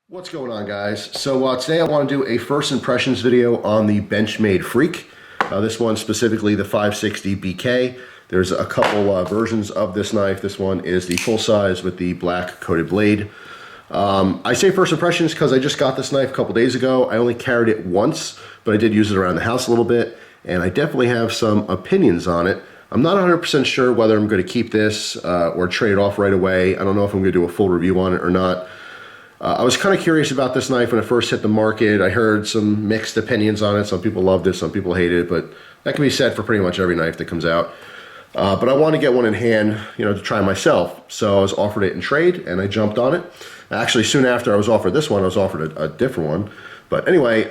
What's going on, guys? So today I want to do a first impressions video on the Benchmade Freek. This one specifically the 560 BK. There's a couple versions of this knife. This one is the full size with the black coated blade. I say first impressions because I just got this knife a couple days ago. I only carried it once, but I did use it around the house a little bit, and I definitely have some opinions on it. I'm not 100% sure whether I'm going to keep this or trade it off right away. I don't know if I'm going to do a full review on it or not. I was kind of curious about this knife when it first hit the market. I heard some mixed opinions on it. Some people loved it, some people hated it, but that can be said for pretty much every knife that comes out. But I want to get one in hand, to try myself. So I was offered it in trade, and I jumped on it. Actually, soon after I was offered this one, I was offered a different one. But anyway,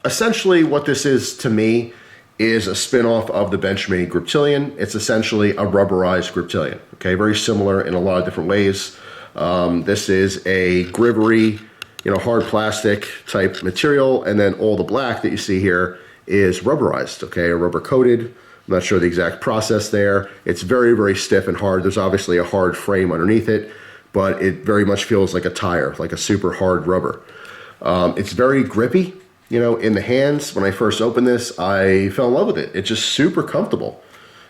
essentially what this is to me is a spin-off of the Benchmade Griptilian. It's essentially a rubberized Griptilian. Okay, very similar in a lot of different ways. This is a grivery, hard plastic type material, and then all the black that you see here is rubberized, okay, or rubber coated. I'm not sure the exact process there. It's very, very stiff and hard. There's obviously a hard frame underneath it, but it very much feels like a tire, like a super hard rubber. It's very grippy, in the hands. When I first opened this, I fell in love with it. It's just super comfortable.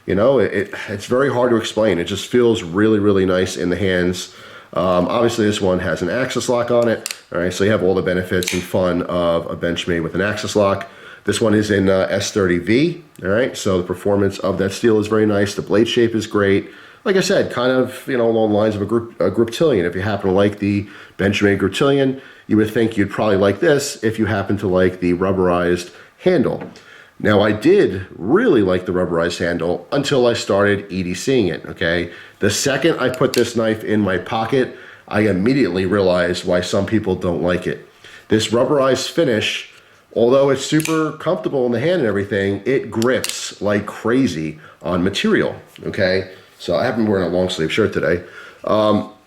It's very hard to explain. It just feels really, really nice in the hands. Obviously this one has an axis lock on it. All right, so you have all the benefits and fun of a Benchmade with an axis lock. This one is in S30V. All right, so the performance of that steel is very nice. The blade shape is great. Like I said, kind of along the lines of a Griptilian. If you happen to like the Benchmade Griptilian, you would think you'd probably like this if you happen to like the rubberized handle. Now, I did really like the rubberized handle until I started EDCing it, okay? The second I put this knife in my pocket, I immediately realized why some people don't like it. This rubberized finish, although it's super comfortable in the hand and everything, it grips like crazy on material, okay? So I happen to be wearing a long sleeve shirt today.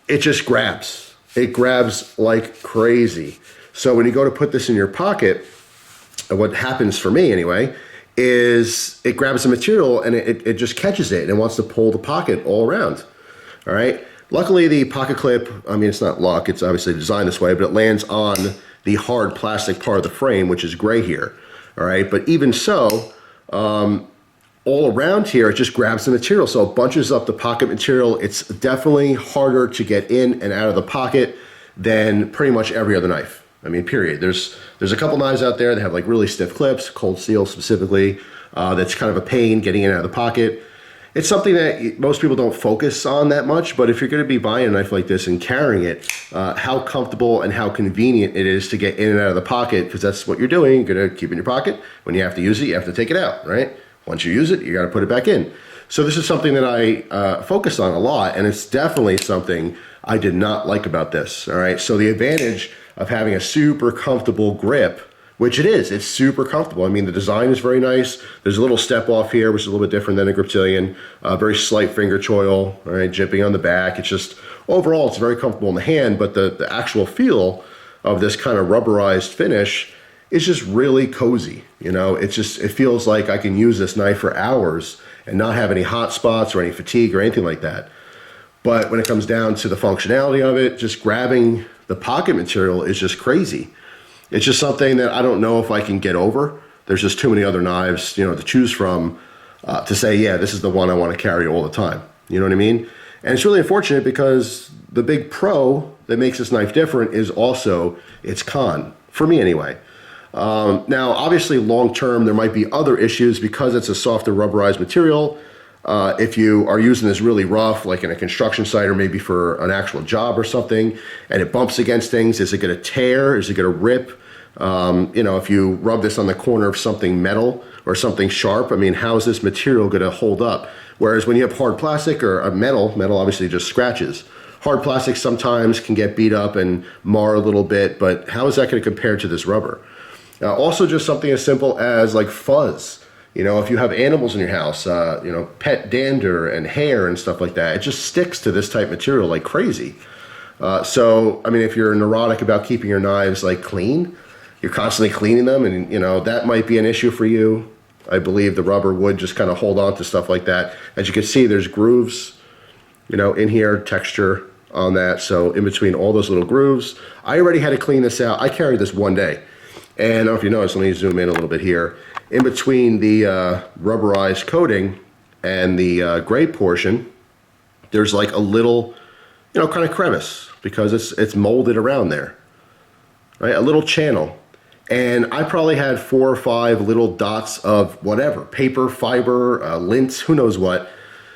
It just grabs. It grabs like crazy. So when you go to put this in your pocket, what happens for me anyway, is it grabs the material and it just catches it and it wants to pull the pocket all around, all right? Luckily, the pocket clip, it's not luck, it's obviously designed this way, but it lands on the hard plastic part of the frame, which is gray here, all right? But even so, all around here, it just grabs the material, so it bunches up the pocket material. It's definitely harder to get in and out of the pocket than pretty much every other knife. Period. There's a couple knives out there that have like really stiff clips, cold steel specifically, that's kind of a pain getting in and out of the pocket. It's something that most people don't focus on that much, but if you're going to be buying a knife like this and carrying it, how comfortable and how convenient it is to get in and out of the pocket, because that's what you're doing. You're going to keep it in your pocket. When you have to use it, you have to take it out, right? Once you use it, you got to put it back in. So this is something that I focus on a lot, and it's definitely something I did not like about this, all right? So the advantage of having a super comfortable grip, which it is, it's super comfortable. The design is very nice. There's a little step off here, which is a little bit different than a Griptilian. Very slight finger choil, all right, jimping on the back. It's just, overall, it's very comfortable in the hand, but the actual feel of this kind of rubberized finish is just really cozy. It feels like I can use this knife for hours and not have any hot spots or any fatigue or anything like that. But when it comes down to the functionality of it, just grabbing the pocket material is just crazy. It's just something that I don't know if I can get over. There's just too many other knives, to choose from to say, yeah, this is the one I want to carry all the time. You know what I mean? And it's really unfortunate because the big pro that makes this knife different is also its con, for me anyway. Now, obviously, long term, there might be other issues because it's a softer rubberized material. If you are using this really rough, like in a construction site or maybe for an actual job or something, and it bumps against things, is it going to tear? Is it going to rip? If you rub this on the corner of something metal or something sharp, how is this material going to hold up? Whereas when you have hard plastic or a metal obviously just scratches. Hard plastic sometimes can get beat up and mar a little bit, but how is that going to compare to this rubber? Also, just something as simple as like fuzz. If you have animals in your house, pet dander and hair and stuff like that, it just sticks to this type material like crazy. If you're neurotic about keeping your knives like clean, you're constantly cleaning them, and that might be an issue for you. I believe the rubber would just kind of hold on to stuff like that. As you can see, there's grooves, in here, texture, on that. So in between all those little grooves, I already had to clean this out. I carried this one day. And I don't know if you noticed, let me zoom in a little bit here. In between the rubberized coating and the gray portion, there's like a little, you know, kind of crevice because it's molded around there, right? A little channel. And I probably had 4 or 5 little dots of whatever, paper, fiber, lint, who knows what,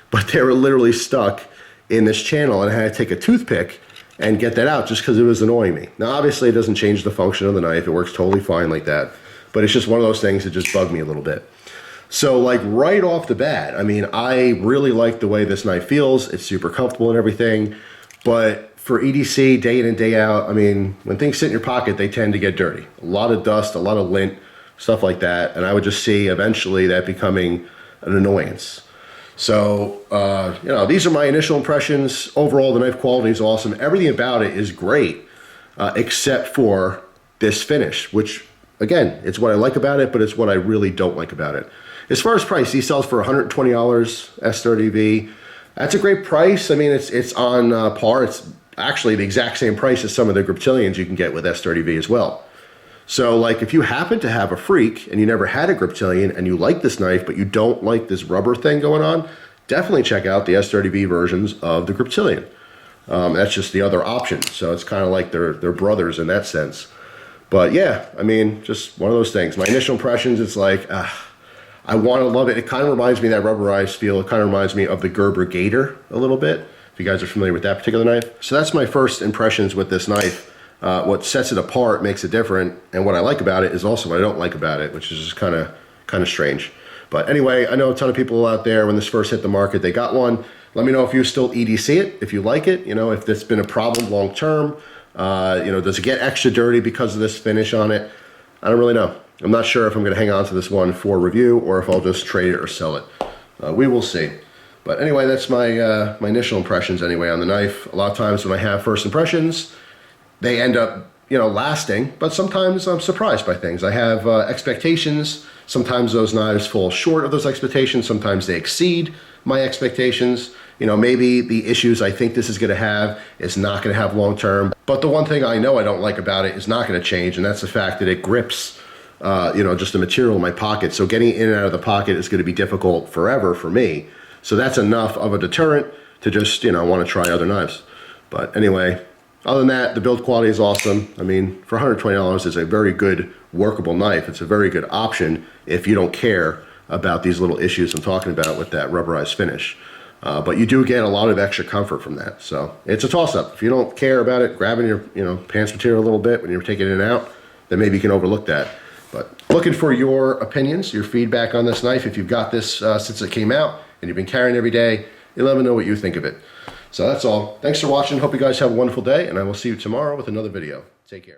but they were literally stuck in this channel, and I had to take a toothpick and get that out just because it was annoying me. Now, obviously, it doesn't change the function of the knife. It works totally fine like that, but it's just one of those things that just bugged me a little bit. So, like, right off the bat, I mean, I really like the way this knife feels. It's super comfortable and everything, but for EDC, day in and day out, I mean, when things sit in your pocket, they tend to get dirty. A lot of dust, a lot of lint, stuff like that, and I would just see eventually that becoming an annoyance. So, you know, these are my initial impressions. Overall, the knife quality is awesome. Everything about it is great, except for this finish, which, again, it's what I like about it, but it's what I really don't like about it. As far as price, he sells for $120 S30V. That's a great price. I mean, it's on par. It's actually the exact same price as some of the Griptilians you can get with S30V as well. So, like, if you happen to have a Freek and you never had a Griptilian and you like this knife, but you don't like this rubber thing going on, definitely check out the S30V versions of the Griptilian. That's just the other option. So it's kind of like they're brothers in that sense. But yeah, I mean, just one of those things. My initial impressions, it's like, I want to love it. It kind of reminds me of that rubberized feel. It kind of reminds me of the Gerber Gator a little bit, if you guys are familiar with that particular knife. So that's my first impressions with this knife. What sets it apart, makes it different, and what I like about it is also what I don't like about it, which is just kind of strange. But anyway, I know a ton of people out there, when this first hit the market, they got one. Let me know if you still EDC it, if you like it, you know, if that's been a problem long term. You know, does it get extra dirty because of this finish on it? I don't really know. I'm not sure if I'm going to hang on to this one for review or if I'll just trade it or sell it. We will see. But anyway, that's my my initial impressions anyway on the knife. A lot of times when I have first impressions, they end up, you know, lasting, but sometimes I'm surprised by things. I have expectations. Sometimes those knives fall short of those expectations. Sometimes they exceed my expectations. You know, maybe the issues I think this is going to have is not going to have long term. But the one thing I know I don't like about it is not going to change, and that's the fact that it grips, you know, just the material in my pocket. So getting in and out of the pocket is going to be difficult forever for me. So that's enough of a deterrent to just, you know, want to try other knives. But anyway, other than that, the build quality is awesome. I mean, for $120, it's a very good workable knife. It's a very good option if you don't care about these little issues I'm talking about with that rubberized finish. But you do get a lot of extra comfort from that. So it's a toss-up. If you don't care about it, grabbing your, you know, pants material a little bit when you're taking it in and out, then maybe you can overlook that. But looking for your opinions, your feedback on this knife. If you've got this since it came out and you've been carrying it every day, you let me know what you think of it. So that's all. Thanks for watching. Hope you guys have a wonderful day, and I will see you tomorrow with another video. Take care.